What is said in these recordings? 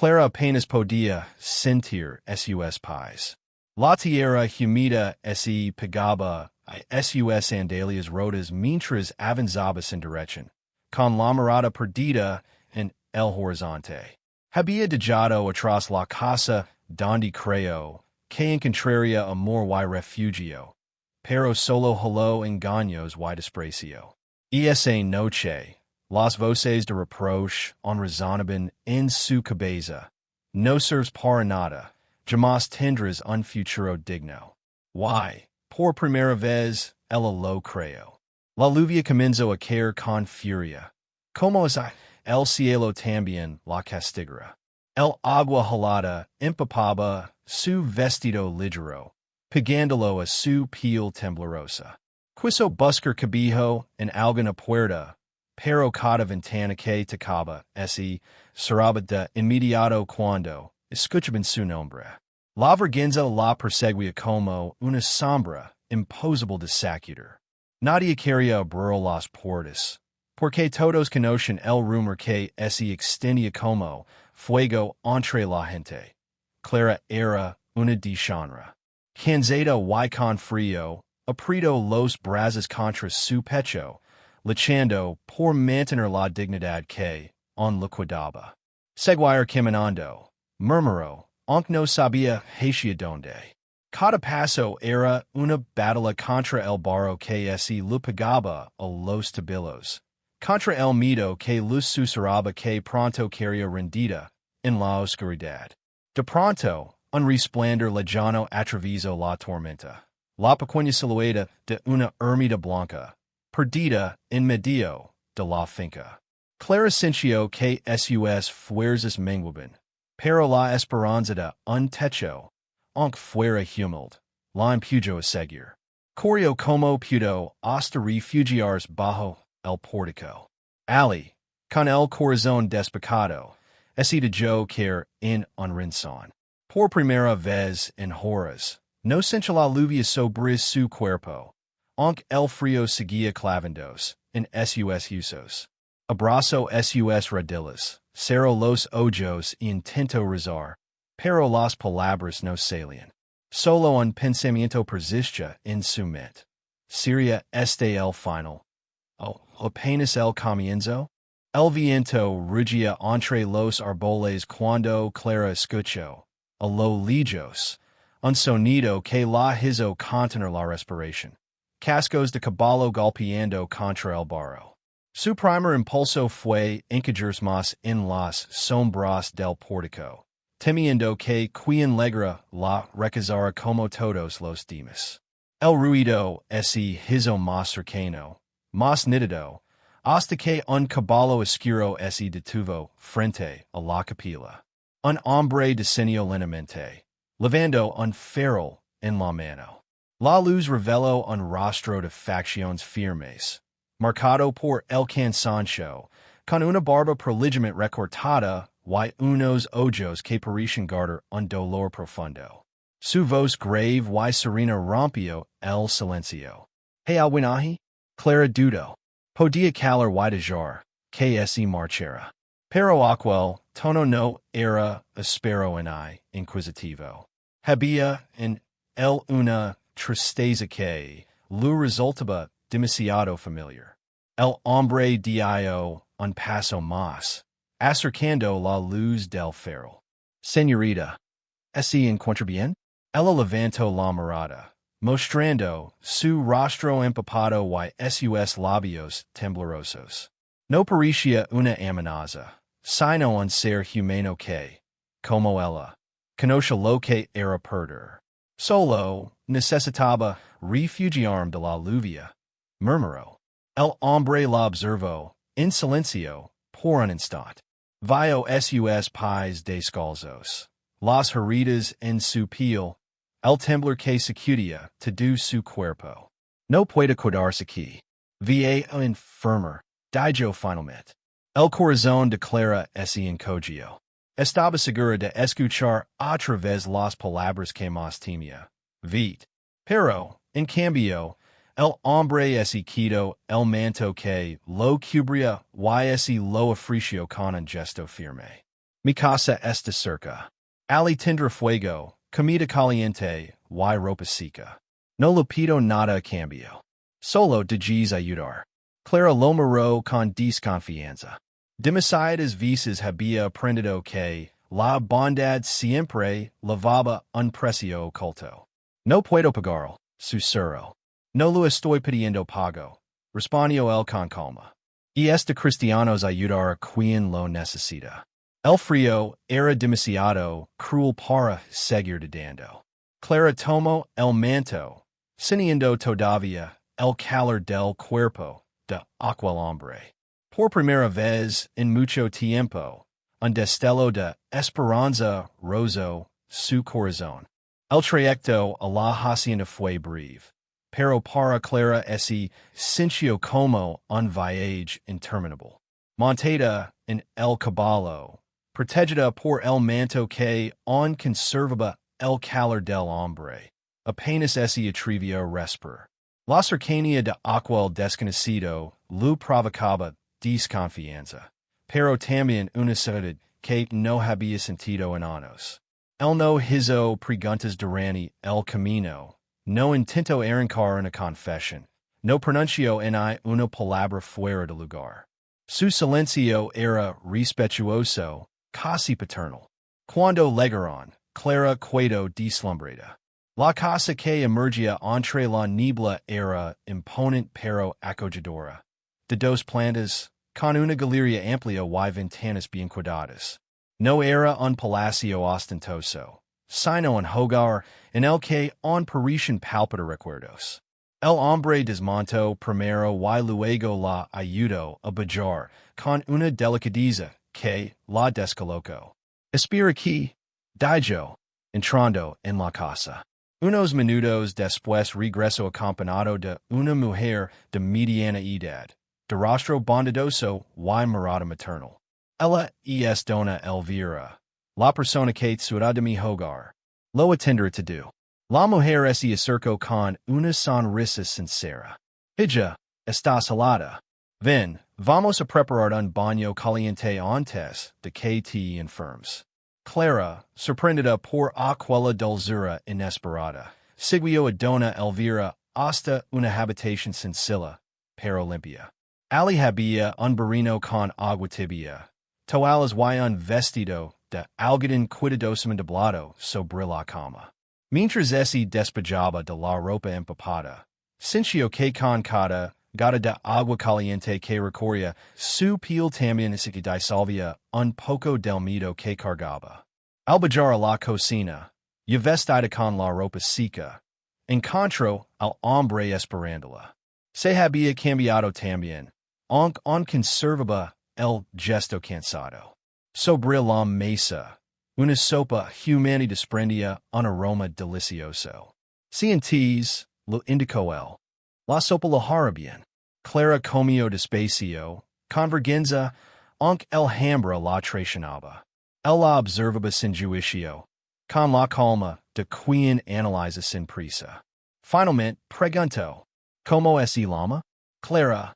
Clara apenas podía sentir sus pies. La tierra humida se pegaba a sus sandalias rotas mientras avanzaba sin dirección, con la mirada perdida en el horizonte. Había dejado atrás la casa donde creyó que encontraría amor y refugio, pero solo halló engaños y desprecio. Y esa noche, las voces de reproche resonaban en su cabeza. No serves para nada, jamás tendrás un futuro digno. Why, por primera vez, ella lo creyó. La lluvia comenzó a caer con furia. Como es el cielo también la castigará. El agua helada empapaba su vestido ligero, pegándolo a su piel temblorosa. Quiso buscar cobijo en alguna puerta, pero cada ventana que tocaba se cerraba de inmediato cuando escuchaban su nombre. La vergüenza la perseguía como una sombra imposible de sacudir. Nadie quería abrir las puertas, porque todos conocen el rumor que se extendía como fuego entre la gente. Clara era una deshonra. Cansada y con frío, apretó los brazos contra su pecho, luchando por mantener la dignidad que le quedaba. Seguir caminando, murmuró, aunque no sabía hacia dónde. Cada paso era una batalla contra el barro que se le pegaba a los tabilos, contra el miedo que luz susurraba que pronto quería rendida en la oscuridad. De pronto, un resplandor lejano atravesó la tormenta. La pequeña silueta de una ermita blanca, perdida en medio de la finca. Clara sintió que sus fuerzas menguaban, pero la esperanza de un techo, aunque fuera humilde, la empujó a seguir. Corrió como pudo hasta refugiarse bajo el pórtico. Ali, con el corazón despejado, se dejó caer en un rincón. Por primera vez en horas, no sintió la lluvia sobre su cuerpo, aunque el frío seguía clavándose en sus huesos. Abrazó sus rodillas, cerró los ojos y intentó rezar, pero las palabras no salían. Solo un pensamiento persistía en su mente. ¿Sería este el final? ¿O apenas el comienzo? El viento rugía entre los árboles cuando Clara escuchó, a lo lejos, un sonido que la hizo contener la respiración. Cascos de caballo golpeando contra el barro. Su primer impulso fue encajarse más en las sombras del pórtico, temiendo que quien legra la recazara como todos los demás. El ruido se hizo más cercano, más nítido, hasta que un caballo oscuro se detuvo frente a la capilla. Un hombre descendió lentamente, levando un farol en la mano. La luz reveló un rostro de facciones firmes, marcado por el cansancio, con una barba prolijamente recortada y unos ojos que parecían guardar un dolor profundo. Su voz grave y serena rompió el silencio. Hey alwinahi, Clara dudó. Podía calar y dejar que se marchara. Pero aquel tono no era áspero ni inquisitivo. Había en él una tristeza que le resultaba demasiado familiar. El hombre dio un paso más, acercando la luz del farol. Señorita, ¿se encuentra bien? Ella levantó la mirada, mostrando su rostro empapado y sus labios temblorosos. No parecía una amenaza, sino un ser humano que, como ella, conoce lo que era perder. Solo necesitaba refugiarme de la lluvia, murmuró. El hombre la observó, en silencio, por un instante. Vio sus pies descalzos, las heridas en su piel, el temblor que sacudía todo su cuerpo. No puede quedarse aquí. Va a enfermar, dijo finalmente. El corazón de Clara se encogió. Estaba segura de escuchar otra vez las palabras que más temía. Vite. Pero, en cambio, el hombre se quitó el manto que lo cubría y se lo ofreció con un gesto firme. Mi casa está cerca. Ali tendrá fuego, comida caliente, y ropa seca. No le pido nada a cambio. Solo debes ayudar. Clara lo miró con desconfianza. Demasiadas veces había aprendido que la bondad siempre llevaba un precio oculto. No puedo pagarlo, susurró. No lo estoy pidiendo pago, respondió él con calma. Y este cristianos ayudar a quien lo necesita. El frío era demasiado cruel para seguir dando. Clara tomó el manto, sintiendo todavía el calor del cuerpo de aquel hombre. Por primera vez en mucho tiempo, un destello de esperanza rozó su corazón. El trayecto a la hacienda fue breve, pero para Clara ese sintió como un viaje interminable. Montada en el caballo, protegida por el manto que aún conservaba el calor del hombre, apenas se atrevía a respirar. La cercanía de aquel desconocido lo provocaba desconfianza, pero también una seguridad que no había sentido en años. Él no hizo preguntas durante el camino, no intentó arrancar una confesión, no pronunció en una palabra fuera de lugar. Su silencio era respetuoso, casi paternal. Cuando llegaron, Clara quedó deslumbrada. La casa que emergía entre la niebla era imponente pero acogedora. De dos plantas, con una galería amplia y ventanas bien cuidadas. No era un palacio ostentoso, sino un hogar en el que aún parecían palpitar recuerdos. El hombre desmontó primero y luego la ayudó a bajar con una delicadeza que la descolocó. Espera aquí, dijo, entrando en la casa. Unos minutos después regresó acompañado de una mujer de mediana edad, de rostro bondadoso y mirada maternal. Ella es dona Elvira, la persona que será de mi hogar. Lo atenderé todo. La mujer se acercó con una sonrisa sincera. Hija, estás helada. Ven, vamos a preparar un baño caliente antes de que te enfermes. Clara, sorprendida por aquella dulzura inesperada, siguió a dona Elvira hasta una habitación sencilla, pero limpia. Ali había un barrino con agua tibia, toallas y un vestido de algodón cuidadosamente doblado sobre la cama. Mientras se despejaba de la ropa empapada, sintió que con cada gota de agua caliente que recorría su piel también se disolvía un poco del miedo que cargaba. Al bajar a la cocina, y vestida con la ropa seca, encontró al hombre esperándola. Se había cambiado también, aunque conservaba el gesto cansado. Sobre la mesa, una sopa humana desprendía un aroma delicioso. Cientis, lo indicó él. La sopa lo hará bien. Clara comió despacio, con vergüenza, aunque el hambre la traicionaba. Él la observaba sin juicio, con la calma de quien analiza sin prisa. Finalmente, preguntó, ¿Cómo es el alma? Clara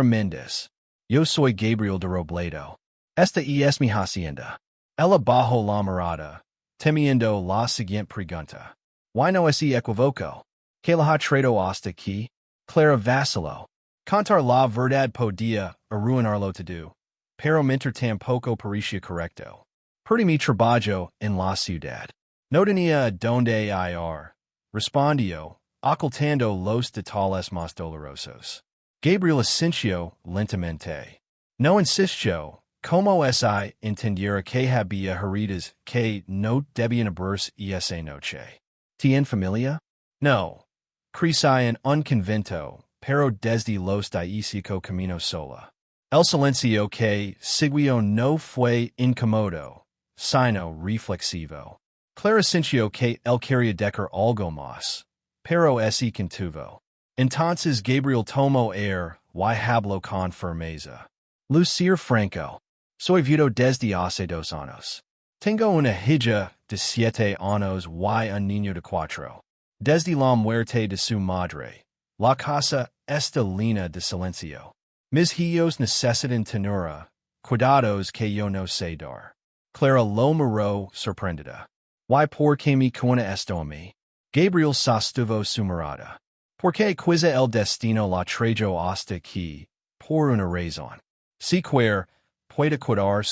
Méndez. Yo soy Gabriel de Robledo. Esta es mi hacienda. Ella bajó la mirada, temiendo la siguiente pregunta. ¿Why no es equivoco? ¿Que la ha traído hasta aquí? Clara vaciló. Contar la verdad podía arruinarlo todo, pero mentir tampoco parecía correcto. Perdí mi trabajo en la ciudad. No tenía donde ir, respondió, ocultando los detalles más dolorosos. Gabriel asintió lentamente. No insistió, como si entendiera que había heridas que no debían verse esa noche. ¿Tien familia? No. Crecí en un convento, pero desde los 15 caminos sola. El silencio que siguió no fue incómodo, sino reflexivo. Clara sintió que él quería decir algo más, pero se contuvo. Entonces Gabriel tomó aire y habló con firmeza. Lucir Franco. Soy viudo desde hace 2 años. Tengo una hija de 7 años y un niño de 4. Desde la muerte de su madre, la casa está llena de silencio. Mis hijos necesitan ternura, cuidados que yo no sé dar. Clara lo miró sorprendida. Why por qué me cuenta esto a mí? Gabriel sostuvo su mirada. Porque quizá el destino la trajo hasta aquí, por una razón. Si quer, puede cuidar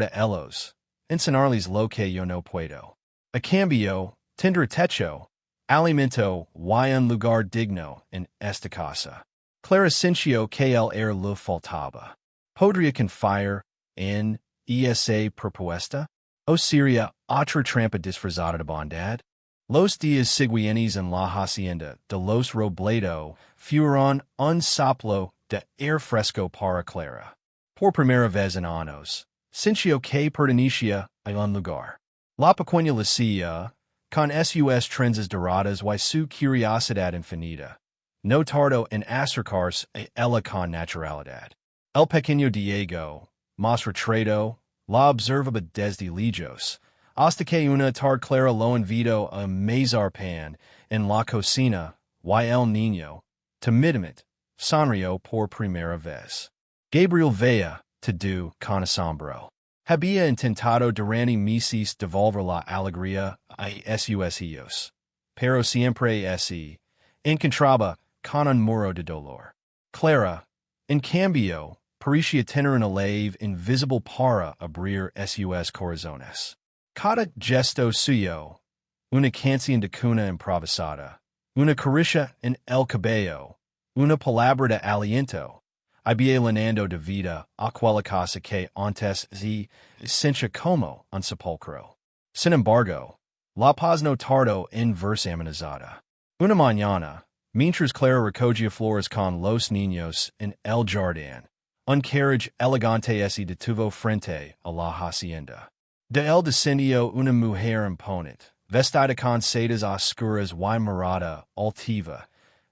de ellos, enseñarles lo que yo no puedo. A cambio, tendré techo, alimento y un lugar digno en esta casa. Clara sintió que el air le faltaba. Podría confiar en esa propuesta? ¿O sería otra trampa disfrazada de bondad? Los días siguientes en la hacienda de los Robledo fueron un soplo de air fresco para Clara. Por primera vez en años, sintió que pertenecía a un lugar. La pequeña Lucia, con sus trenzas doradas y su curiosidad infinita, no tardó en acercarse a ella con naturalidad. El pequeño Diego, más retraído, la observaba desde lejos, hasta que una tarde Clara lo invitó a mesar pan en la cocina y el niño, timidamente, sonrió por primera vez. Gabriel veía todo con asombro. Había intentado durante meses devolver la alegría a sus hijos, pero siempre encontraba con un muro de dolor. Clara, en cambio, parecía tener un alivio invisible para abrir sus corazones. Cada gesto suyo, una canción de cuna improvisada, una caricia en el cabello, una palabra de aliento, había llenando de vida aquella casa que antes se sentía como un sepulcro. Sin embargo, la paz no tardó en verse amenazada. Una mañana, mientras Clara recogía flores con los niños en el jardín, un carriage elegante se detuvo frente a la hacienda. De él descendió una mujer imponente, vestida con sedas oscuras y mirada altiva,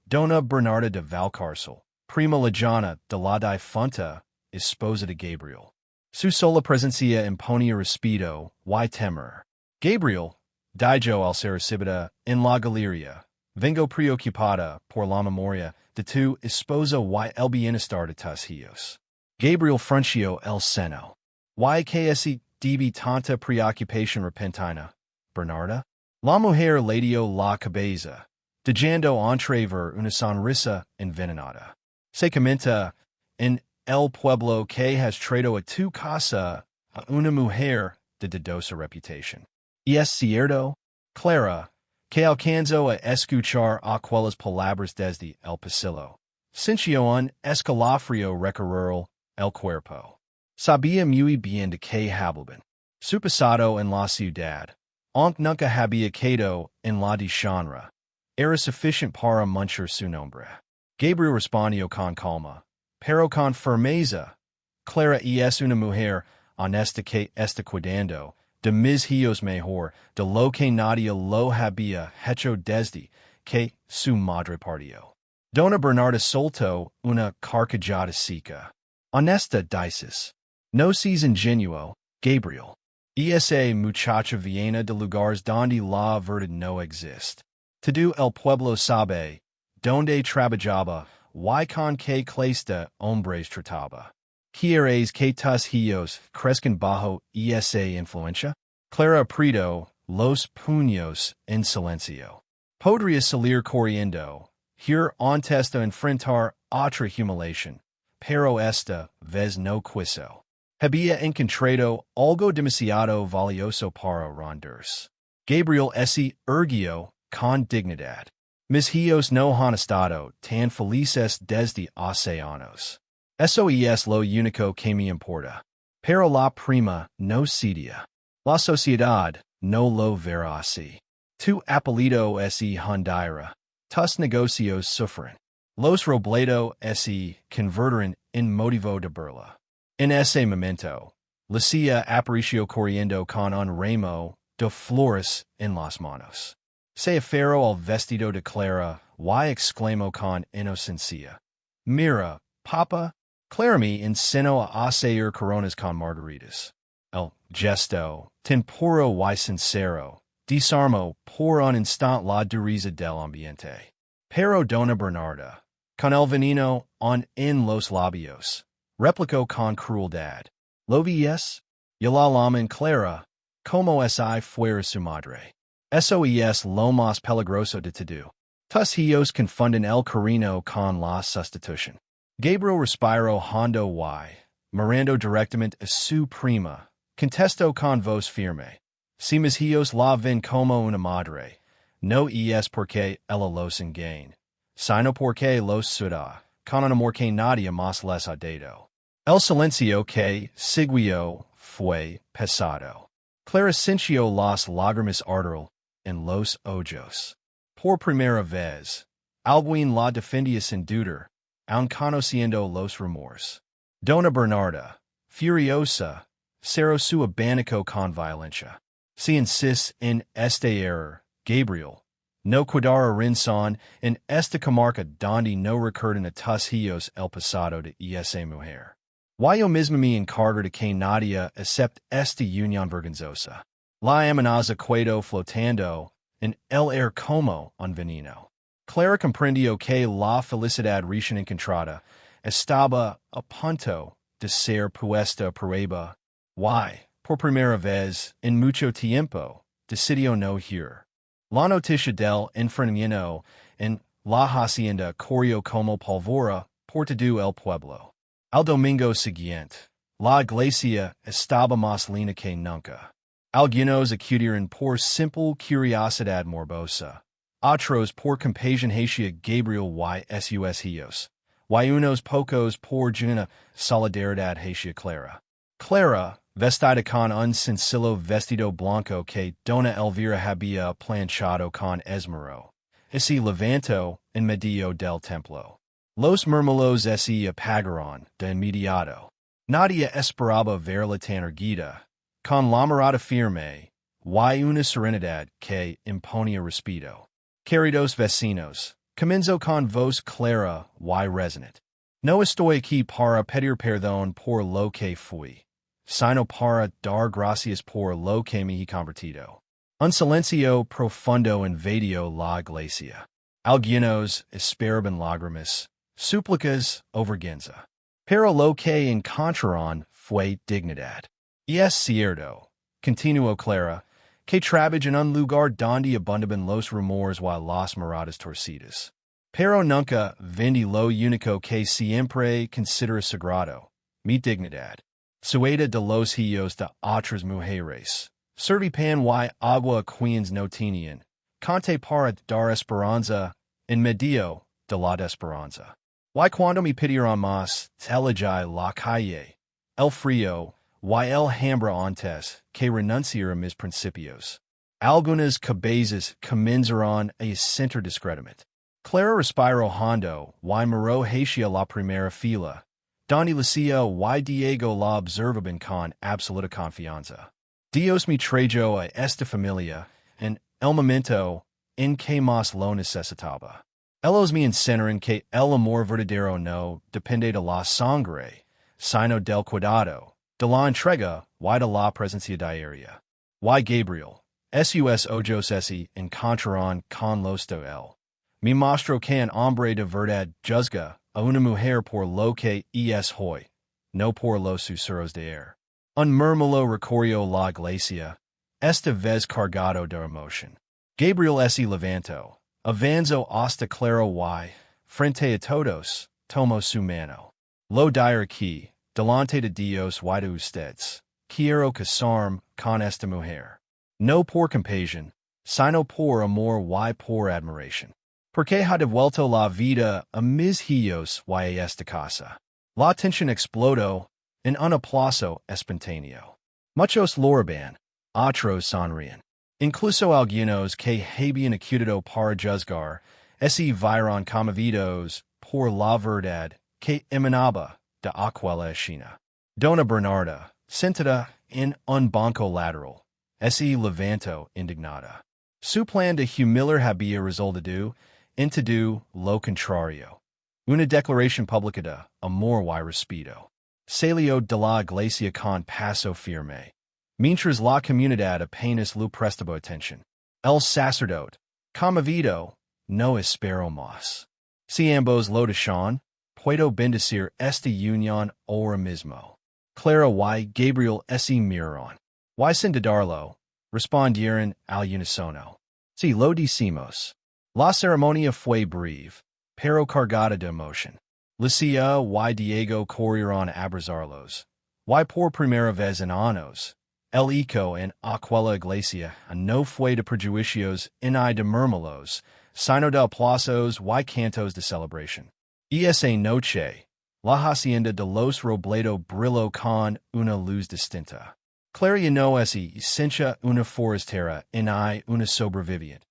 Dona Bernarda de Valcárcel, prima lejana de la difunta esposa de Gabriel. Su sola presencia imponía respeto y temor. Gabriel, dijo al ser recibida en la galería, vengo preocupada por la memoria de tu esposa y el bienestar de tus hijos. Gabriel frunció el seno. ¿Y que ese debe tanta preocupación repentina, Bernarda? La mujer le dio la cabeza, dejando entrever una sonrisa envenenada. Se comenta en el pueblo que has traído a tu casa a una mujer de dudosa reputación. ¿Y es cierto, Clara, que alcanzó a escuchar aquellas palabras desde el pasillo? Sintió un escalofrío recorrer el cuerpo. Sabía muy bien de qué hablaban. Su pasado en la ciudad, aunque nunca había quedado en la deshonra, era suficiente para manchar su nombre. Gabriel respondió con calma, pero con firmeza. Clara es una mujer honesta que está cuidando de mis hijos mejor de lo que nadie lo había hecho desde que su madre partió. Dona Bernarda soltó una carcajada seca. Honesta dices. No seas ingenuo, Gabriel. Esa muchacha viene de lugares donde la verdad no existe. Todo el pueblo sabe donde trabajaba y con qué clase de hombres trataba. ¿Quieres que tus hijos crezcan bajo esa influencia? Clara apretó los puños en silencio. Podría salir corriendo, ir antes de enfrentar otra humiliación, pero esta vez no quiso. Había encontrado algo demasiado valioso para rendirse. Gabriel se erguió con dignidad. Mis hijos no han estado tan felices desde hace años. Eso es lo único que me importa. Pero la prima no cedía. La sociedad no lo verá así. Tu apellido se hundirá. Tus negocios sufren. Los Robledo se convertirán en motivo de burla. En ese momento, Lucia apareció corriendo con un ramo de flores en las manos. Se aferró al vestido de Clara y exclamó con inocencia. Mira, papá, Clara me enseñó a hacer coronas con margaritas. El gesto, tan puro y sincero, desarmó por un instante la dureza del ambiente. Pero Dona Bernarda, con el veneno en los labios, replicó con crueldad. ¿Lo ves? Y la llaman Clara, como si fuera su madre. Soes lo más peligroso de todo. Tus hijos confunden el cariño con la sustitución. Gabriel respiro hondo y, mirando directamente a su prima, contestó con voz firme. Si mis hijos la ven como una madre, no es porque ella los engañe, sino porque los suda, con un amor que nadie más les ha dado. El silencio que siguió fue pesado. Clara sintió las lágrimas arder en los ojos. Por primera vez, alguien la defendía sin dudar, aun conociendo los rumores. Dona Bernarda, furiosa, cerró su abanico con violencia. Si insiste en este error, Gabriel, no cuidara rinzón en esta comarca donde no recuerdan a tus hijos el pasado de esa mujer. Yo mismo me encargo de que nadie acepte esta unión vergonzosa. La amenaza quedó flotando en el aire como un veneno. Clara comprendió que la felicidad recién encontrada estaba a punto de ser puesta a prueba. Por primera vez en mucho tiempo, decidió no ir. La noticia del enfrentamiento en la hacienda corrió como pólvora por todo el pueblo. Al domingo siguiente, la iglesia estaba más llena que nunca. Algunos acudieron por simple curiosidad morbosa, otros por compasión hacia Gabriel y sus hijos, y unos pocos por genuina solidaridad hacia Clara. Clara, vestida con un sencillo vestido blanco que Dona Elvira había planchado con esmero, se levantó en medio del templo. Los murmullos se apagaron de inmediato. Nadie esperaba verla tan erguida, con la mirada firme, y una serenidad que imponía respeto. Queridos vecinos, comenzó con voz clara y resonante. No estoy aquí para pedir perdón por lo que fui, sino para dar gracias por lo que me he convertido. Un silencio profundo invadió la iglesia. Algunos esperaban lágrimas, súplicas o vergüenza. Pero lo que encontraron fue dignidad. Y es cierto, continuó Clara, que trabaja en un lugar donde abundan los rumores y las miradas torcidas. Pero nunca vendí lo único que siempre considero sagrado, mi dignidad. Sueda de los hijos de otras mujeres. Serví pan y agua a quienes no tenían. Conté para dar esperanza en medio de la desesperanza. Y cuando me pidieron más, elegí la calle, el frío, y el hambre antes que renunciar a mis principios. Algunas cabezas comenzaron a asentir discretamente. Clara respiró hondo y miró hacia la primera fila, donde Lucia y Diego la observaban con absoluta confianza. Dios me trajo a esta familia en el momento en que más lo necesitaba. Ellos me enseñaron que el amor verdadero no depende de la sangre, sino del cuidado, de la entrega y de la presencia diaria. Y Gabriel, sus ojos se encontraron con los de él. Me mostró que un hombre de verdad juzga a una mujer por lo que es hoy, no por los susurros de ayer. Un murmullo recorrió la iglesia, esta vez cargado de emoción. Gabriel se levantó, avanzó hasta Clara y, frente a todos, tomó su mano. Lo diré aquí, delante de Dios y de ustedes, quiero casarme con esta mujer. No por compasión, sino por amor y por admiración. Porque ha devuelto la vida a mis hijos y a esta casa. La tensión explotó en un aplauso espontáneo. Muchos lo reban, otros sonríen. Incluso algunos que habían acudido para juzgar se vieron conmovidos por la verdad que emanaba de aquella escena. Dona Bernarda, sentada en un banco lateral, se levantó indignada. Su plan de humillar había resultado en todo lo contrario. Una declaración pública de amor y respeto. Salió de la iglesia con paso firme, mientras la comunidad apenas le prestaba atención. El sacerdote, conmovido, no esperó más. Si ambos lo desean, puedo bendecir esta unión ahora mismo. Clara y Gabriel se miraron. Y sin dudarlo, respondieron al unísono. Si lo decimos. La ceremonia fue breve, pero cargada de emoción. Lucia y Diego corrieron a abrazarlos. Y por primera vez en años, el eco en aquella iglesia no fue de prejuicios ni de murmulos, sino de aplausos y cantos de celebración. Y esa noche, la hacienda de los Robledo brilló con una luz distinta. Clara no es esencia una forastera ni una sobreviviente.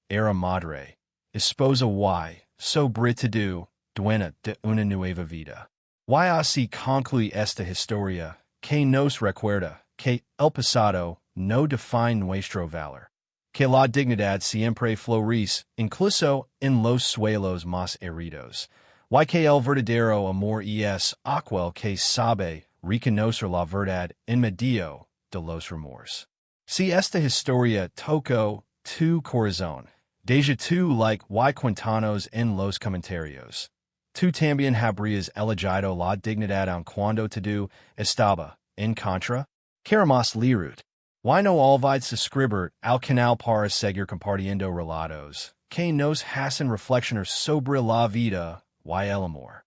Era madre, esposa y, sobre todo, dueña de una nueva vida. Y así concluye esta historia, que nos recuerda que el pasado no define nuestro valor, que la dignidad siempre florece incluso en los suelos más heridos, y que el verdadero amor es aquel que sabe reconocer la verdad en medio de los rumores. Si esta historia tocó tu corazón, deja tu like y cuéntanos en los comentarios. Tú también habrías elegido la dignidad aun cuando todo estaba en contra. Queremos leerut. Y no olvides suscribir al canal para seguir compartiendo relatos que nos hacen reflexionar sobre la vida y el amor.